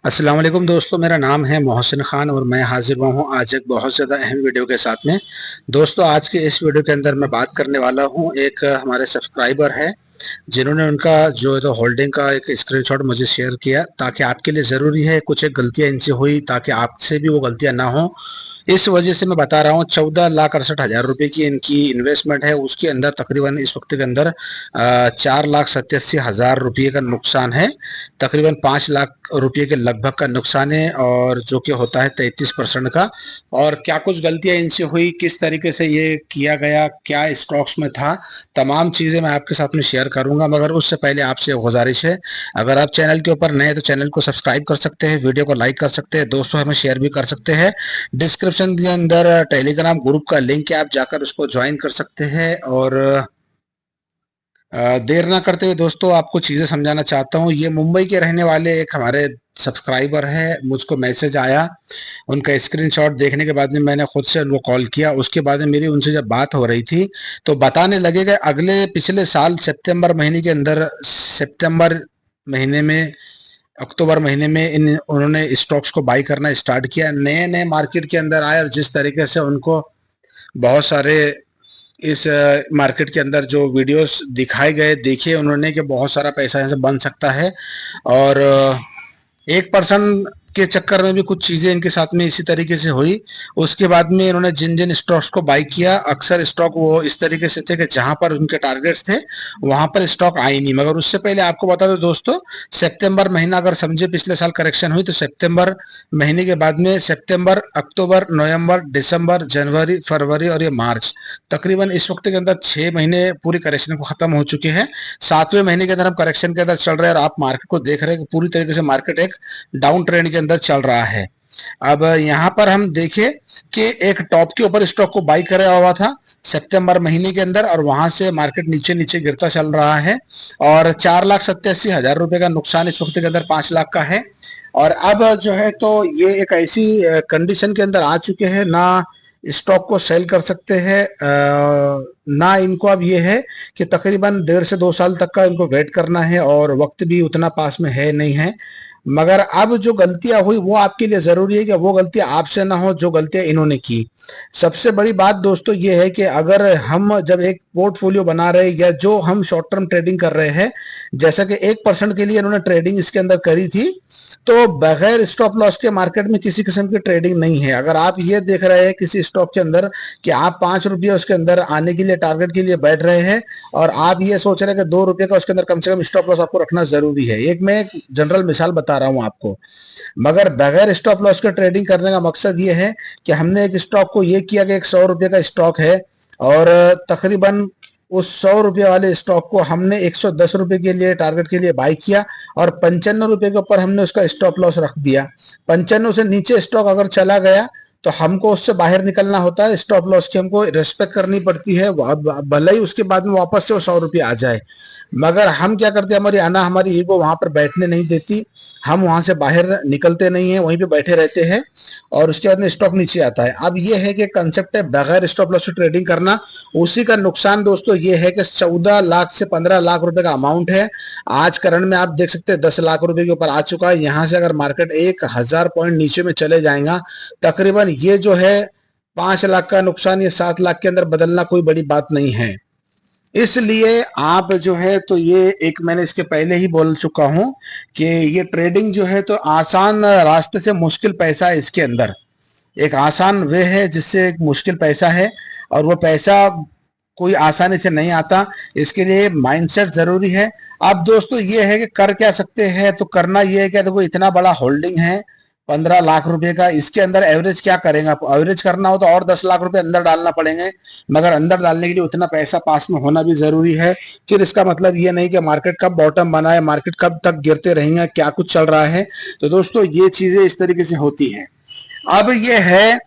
अस्सलाम वालेकुम दोस्तों, मेरा नाम है मोहसिन खान और मैं हाजिर हुआ हूँ आज एक बहुत ज़्यादा अहम वीडियो के साथ में। दोस्तों, आज के इस वीडियो के अंदर मैं बात करने वाला हूँ, एक हमारे सब्सक्राइबर है जिन्होंने उनका जो है तो होल्डिंग का एक स्क्रीनशॉट मुझे शेयर किया, ताकि आपके लिए ज़रूरी है, कुछ एक गलतियाँ इनसे हुई ताकि आपसे भी वो गलतियाँ ना हो। इस वजह से मैं बता रहा हूँ, 14,68,000 रुपए की इनकी इन्वेस्टमेंट है, उसके अंदर तकरीबन इस वक्त के अंदर 4,87,000 रुपये का नुकसान है। तकरीबन 5 लाख रुपये के लगभग का नुकसान है, और जो कि होता है 33% का। और क्या कुछ गलतियां इनसे हुई, किस तरीके से ये किया गया, क्या स्टॉक्स में था, तमाम चीज़ें मैं आपके साथ में शेयर करूंगा। मगर उससे पहले आपसे गुजारिश है, अगर आप चैनल के ऊपर नए तो चैनल को सब्सक्राइब कर सकते हैं, वीडियो को लाइक कर सकते हैं, दोस्तों हमें शेयर भी कर सकते हैं। डिस्क्रिप्शन के अंदर टेलीग्राम ग्रुप का लिंक है, आप जाकर उसको ज्वाइन कर सकते हैं। और देर ना करते हुए दोस्तों, आपको चीज़ें समझाना चाहता हूँ। ये मुंबई के रहने वाले एक हमारे सब्सक्राइबर है, मुझको मैसेज आया, उनका स्क्रीनशॉट देखने के बाद में मैंने खुद से उनको कॉल किया। उसके बाद में मेरी उनसे जब बात हो रही थी तो बताने लगे कि अगले पिछले साल सितंबर महीने के अंदर, सितंबर महीने में, अक्टूबर महीने में इन उन्होंने स्टॉक्स को बाई करना स्टार्ट किया, नए नए मार्केट के अंदर आए। और जिस तरीके से उनको बहुत सारे इस मार्केट के अंदर जो वीडियोस दिखाए गए, देखे उन्होंने कि बहुत सारा पैसा यहाँ से बन सकता है। और 1% के चक्कर में भी कुछ चीजें इनके साथ में इसी तरीके से हुई। उसके बाद में इन्होंने जिन जिन स्टॉक्स को बाई किया, अक्सर स्टॉक वो इस तरीके से थे कि जहां पर उनके टारगेट्स थे वहां पर स्टॉक आए नहीं। मगर उससे पहले आपको बता दो दोस्तों, सितंबर महीना अगर समझे, पिछले साल करेक्शन हुई तो सितंबर महीने के बाद में सितंबर, अक्टूबर, नवंबर, दिसंबर, जनवरी, फरवरी और ये मार्च, तकरीबन इस वक्त के अंदर 6 महीने पूरी करेक्शन को खत्म हो चुके हैं। 7वें महीने के अंदर हम करेक्शन के अंदर चल रहे हैं, और आप मार्केट को देख रहे हैं कि पूरी तरीके से मार्केट एक डाउन ट्रेंड के अंदर चल रहा है। अब यहाँ पर हम देखें कि एक टॉप के ऊपर स्टॉक को बाई करा हुआ था सितंबर महीने के अंदर, और वहां से मार्केट नीचे नीचे गिरता चल रहा है। और 4,87,000 रुपए का नुकसान इस वक्त के अंदर 5 लाख का है। और अब जो है तो ये एक ऐसी कंडीशन के अंदर आ चुके हैं, ना स्टॉक को सेल कर सकते हैं, ना इनको अब ये है कि तकरीबन 1.5 से 2 साल तक का इनको वेट करना है, और वक्त भी उतना पास में है नहीं है। मगर अब जो गलतियां हुई वो आपके लिए जरूरी है कि वो गलतियां आपसे ना हो जो गलतियां इन्होंने की। सबसे बड़ी बात दोस्तों ये है कि अगर हम जब एक पोर्टफोलियो बना रहे हैं, या जो हम शॉर्ट टर्म ट्रेडिंग कर रहे हैं, जैसा कि 1% के लिए इन्होंने ट्रेडिंग इसके अंदर करी थी, तो बगैर स्टॉप लॉस के मार्केट में किसी किस्म की ट्रेडिंग नहीं है। अगर आप ये देख रहे हैं किसी स्टॉक के अंदर कि आप 5 रुपये उसके अंदर आने के लिए टारगेट के लिए बैठ रहे हैं, और आप ये सोच रहे हैं कि 2 रुपये का उसके अंदर कम से कम स्टॉप लॉस आपको रखना जरूरी है, एक मैं एक जनरल मिसाल बता रहा हूं आपको। मगर बगैर स्टॉप लॉस के ट्रेडिंग करने का मकसद ये है कि हमने एक स्टॉक को ये किया कि एक 100 रुपये का स्टॉक है, और तकरीबन उस 100 रुपये वाले स्टॉक को हमने 110 रुपये के लिए टारगेट के लिए बाई किया, और 95 रुपये के ऊपर हमने उसका स्टॉप लॉस रख दिया। 95 से नीचे स्टॉक अगर चला गया तो हमको उससे बाहर निकलना होता है, स्टॉप लॉस की हमको रिस्पेक्ट करनी पड़ती है, भले ही उसके बाद में वापस से वो 100 रुपये आ जाए। मगर हम क्या करते हैं, हमारी आना, हमारी ईगो वहां पर बैठने नहीं देती, हम वहां से बाहर निकलते नहीं है, वहीं पे बैठे रहते हैं, और उसके बाद में स्टॉक नीचे आता है। अब ये है कि कंसेप्ट है बगैर स्टॉप लॉस से ट्रेडिंग करना। उसी का नुकसान दोस्तों ये है कि 14 लाख से 15 लाख रुपए का अमाउंट है। आज करंट में आप देख सकते हैं 10 लाख रुपए के ऊपर आ चुका है। यहाँ से अगर मार्केट 1,000 पॉइंट नीचे में चले जाएगा, तकरीबन ये जो है 5 लाख का नुकसान ये 7 लाख के अंदर बदलना कोई बड़ी बात नहीं है। इसलिए आप जो है तो ये एक मैंने इसके पहले ही बोल चुका हूं कि ये ट्रेडिंग जो है तो आसान रास्ते से मुश्किल पैसा है इसके अंदर। एक आसान वे है जिससे एक मुश्किल पैसा है, और वो पैसा कोई आसानी से नहीं आता। इसके लिए माइंडसेट जरूरी है। अब दोस्तों ये है कि कर क्या सकते हैं, तो करना ये है कि देखो इतना बड़ा होल्डिंग है 15 लाख रुपए का, इसके अंदर एवरेज क्या करेंगे आप, एवरेज करना हो तो और 10 लाख रुपए अंदर डालना पड़ेंगे। मगर अंदर डालने के लिए उतना पैसा पास में होना भी जरूरी है। फिर इसका मतलब ये नहीं कि मार्केट कब बॉटम बना है, मार्केट कब तक गिरते रहेंगे, क्या कुछ चल रहा है। तो दोस्तों ये चीजें इस तरीके से होती है। अब ये है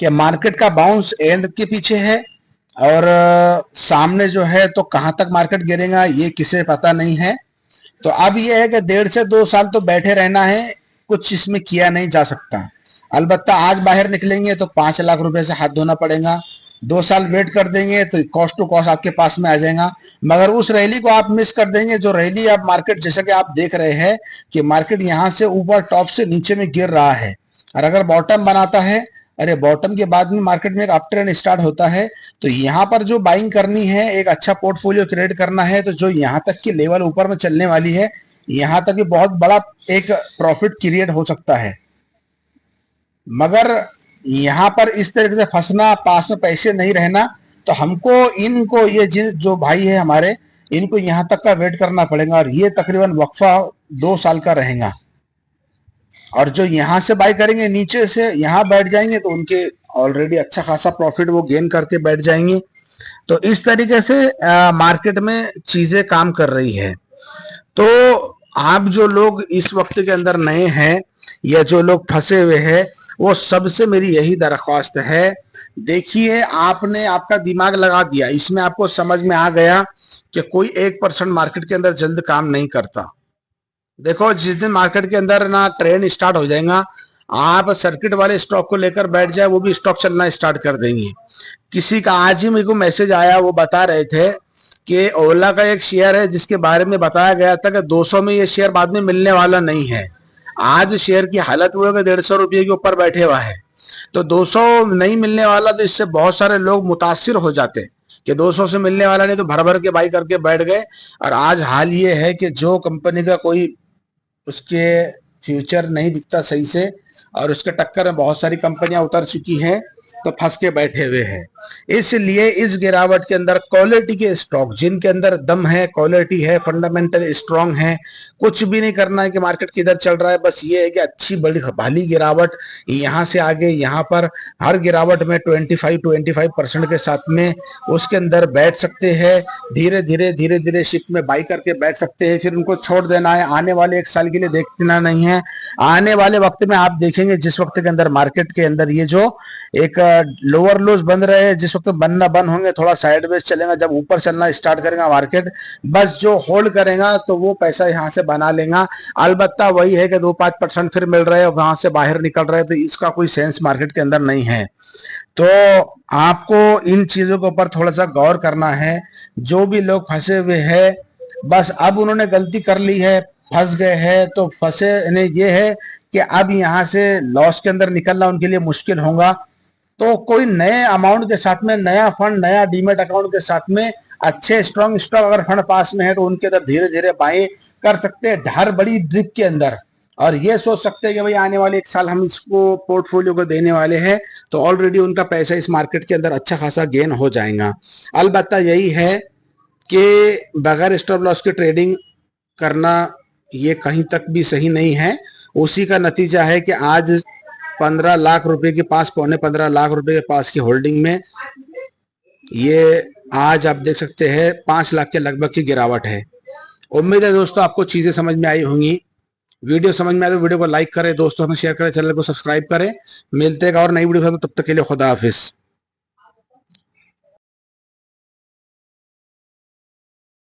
कि मार्केट का बाउंस एंड के पीछे है, और सामने जो है तो कहां तक मार्केट गिरेगा ये किसे पता नहीं है। तो अब ये है कि 1.5 से 2 साल तो बैठे रहना है, कुछ इसमें किया नहीं जा सकता। अलबत्ता आज बाहर निकलेंगे तो 5 लाख रुपए से हाथ धोना पड़ेगा, 2 साल वेट कर देंगे तो कॉस्ट टू कॉस्ट आपके पास में आ जाएगा। मगर उस रैली को आप मिस कर देंगे, जो रैली आप मार्केट जैसा कि आप देख रहे हैं कि मार्केट यहाँ से ऊपर टॉप से नीचे में गिर रहा है, और अगर बॉटम बनाता है, अरे बॉटम के बाद में मार्केट में एक अप ट्रेंड स्टार्ट होता है, तो यहाँ पर जो बाइंग करनी है, एक अच्छा पोर्टफोलियो क्रिएट करना है, तो जो यहाँ तक की लेवल ऊपर में चलने वाली है, यहाँ तक भी बहुत बड़ा एक प्रॉफिट क्रिएट हो सकता है। मगर यहाँ पर इस तरीके से फंसना, पास में पैसे नहीं रहना, तो हमको इनको ये जो भाई है हमारे, इनको यहाँ तक का वेट करना पड़ेगा, और ये तकरीबन वक्फा 2 साल का रहेगा। और जो यहाँ से बाय करेंगे, नीचे से यहाँ बैठ जाएंगे, तो उनके ऑलरेडी अच्छा खासा प्रॉफिट वो गेन करके बैठ जाएंगे। तो इस तरीके से मार्केट में चीजें काम कर रही है। तो आप जो लोग इस वक्त के अंदर नए हैं या जो लोग फंसे हुए हैं, वो सबसे मेरी यही दरख्वास्त है, देखिए आपने आपका दिमाग लगा दिया, इसमें आपको समझ में आ गया कि कोई 1% मार्केट के अंदर जल्द काम नहीं करता। देखो जिस दिन मार्केट के अंदर ना ट्रेंड स्टार्ट हो जाएगा, आप सर्किट वाले स्टॉक को लेकर बैठ जाए, वो भी स्टॉक चलना स्टार्ट कर देंगे। किसी का आज ही मेरे को मैसेज आया, वो बता रहे थे कि ओला का एक शेयर है जिसके बारे में बताया गया था कि 200 में ये शेयर बाद में मिलने वाला नहीं है। आज शेयर की हालत वो है कि 150 रुपये के ऊपर बैठे हुआ है। तो 200 नहीं मिलने वाला, तो इससे बहुत सारे लोग मुतासिर हो जाते हैं कि 200 से मिलने वाला नहीं, तो भर भर के बाई करके बैठ गए। और आज हाल ये है कि जो कंपनी का कोई उसके फ्यूचर नहीं दिखता सही से, और उसके टक्कर में बहुत सारी कंपनियां उतर चुकी हैं, तो फंस के बैठे हुए हैं। इसलिए इस गिरावट के अंदर क्वालिटी के स्टॉक, जिनके अंदर दम है, क्वालिटी है, फंडामेंटल स्ट्रांग है, कुछ भी नहीं करना है कि मार्केट किधर चल रहा है, बस ये है कि अच्छी बड़ी भाली गिरावट यहाँ से आगे, यहाँ पर हर गिरावट में 25% के साथ में उसके अंदर बैठ सकते हैं। धीरे धीरे शिप में बाई करके बैठ सकते हैं, फिर उनको छोड़ देना है। आने वाले 1 साल के लिए देखना नहीं है। आने वाले वक्त में आप देखेंगे, जिस वक्त के अंदर मार्केट के अंदर ये जो एक लोअर लोज बन रहे हैं, जिस वक्त बनना बंद होंगे, थोड़ा साइडवेज चलेगा, जब ऊपर चलना स्टार्ट करेगा मार्केट, बस जो होल्ड करेगा तो वो पैसा यहाँ से बना लेगा। अलबत्ता वही है कि 2-5% फिर मिल रहे हैं, वहां से बाहर निकल रहे हैं, तो इसका कोई सेंस मार्केट के अंदर नहीं है। तो आपको इन चीजों के ऊपर थोड़ा सा गौर करना है। जो भी लोग फंसे हुए हैं, बस अब उन्होंने गलती कर ली है, फंस गए हैं, तो फंसे ये है कि अब यहाँ से लॉस के अंदर निकलना उनके लिए मुश्किल होगा। तो कोई नए अमाउंट के साथ में, नया फंड, नया डीमेट अकाउंट के साथ में, अच्छे स्ट्रॉन्ग स्टॉक अगर फंड पास में है, तो उनके अंदर धीरे धीरे बाई कर सकते हैं, ढार बड़ी ड्रिप के अंदर, और ये सोच सकते हैं कि भाई आने वाले 1 साल हम इसको पोर्टफोलियो को देने वाले हैं, तो ऑलरेडी उनका पैसा इस मार्केट के अंदर अच्छा खासा गेन हो जाएगा। अलबत्ता यही है कि बगैर स्टॉप लॉस की ट्रेडिंग करना ये कहीं तक भी सही नहीं है। उसी का नतीजा है कि आज 15 लाख रुपए के पास, पौने 15 लाख रुपए के पास की होल्डिंग में ये आज आप देख सकते हैं 5 लाख के लगभग की गिरावट है। उम्मीद है दोस्तों आपको चीजें समझ में आई होंगी। वीडियो समझ में आए तो वीडियो को लाइक करें, दोस्तों में शेयर करें, चैनल को सब्सक्राइब करें। मिलते हैं और नई वीडियो, तब तक के लिए खुदा हाफिज।